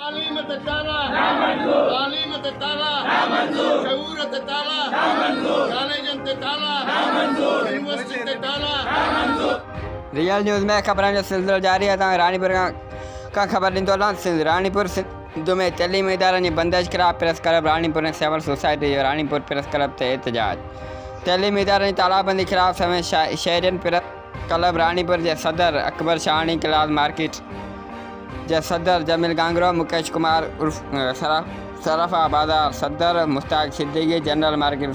تعليم تتالا تعليم تتالا شعور تتالا کالج تتالا یونیورسٹی تتالا रियल न्यूज़ में ख़बरनि जो सिलसिलो जारी आहे। तव्हां राणीपुर खां ख़बर ॾींदो हलां। राणीपुर सिंध में तइलीमी इदारनि जी बंदिश ख़िलाफ़ प्रेस क्लब राणीपुर ऐं सिविल सोसाइटी जो राणीपुर प्रेस क्लब ते एहतजाज। तइलीमी इदारनि जी तालाबंदी ख़िलाफ़ समेत शहरियुनि प्रेस क्लब राणीपुर जे सदर अकबर शाहणी क्लास मार्केट जे सदर जमील गांगरो, मुकेश कुमार उर्फ सराफा बाज़ार सदर, मुश्ताक सिद्दीकी जनरल मार्केट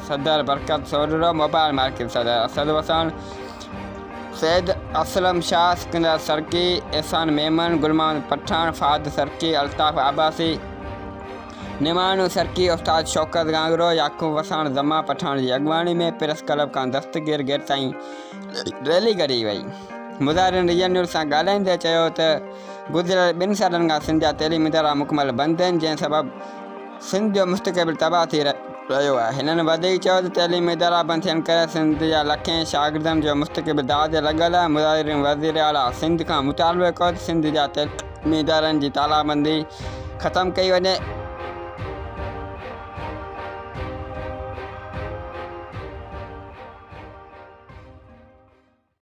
सदर, बरकत सोडरो मोबाइल मार्केट सदर, असद वसान, सैद असलम शाह, सिकंदर सरकी, एहसान मेमन, गुलमान पठान, फाद सरकी, अल्ताफ़ आबासी, निमानू सरकी, उस्ताद शौकत गांगरो, याकूब वसान जमा पठान जी अॻुवाणी में प्रेस क्लब खां दस्तगीर गेट ताईं रैली कढी वई। मुज़ाहिरीन रियल न्यूज़ सां ॻाल्हाईंदे चयो त गुज़िरियल 2 सालनि खां सिंध जा तइलीमी इदारा मुकमल बंदि आहिनि, जंहिं सबबु सिंध जो मुस्तक़बिल तबाह थी रहियो आहे। हिननि वधीक चयो त तइलीमी इदारा बंदि थियण करे सिंध जा लखें शागिर्दनि जो मुस्तक़बिल दाव ते लॻल आहे। मुज़ाहिरीन वज़ीर आला सिंध खां मुतालबो कयो त सिंध जा तइलीमी इदारनि जी तालाबंदी ख़तमु कई वञे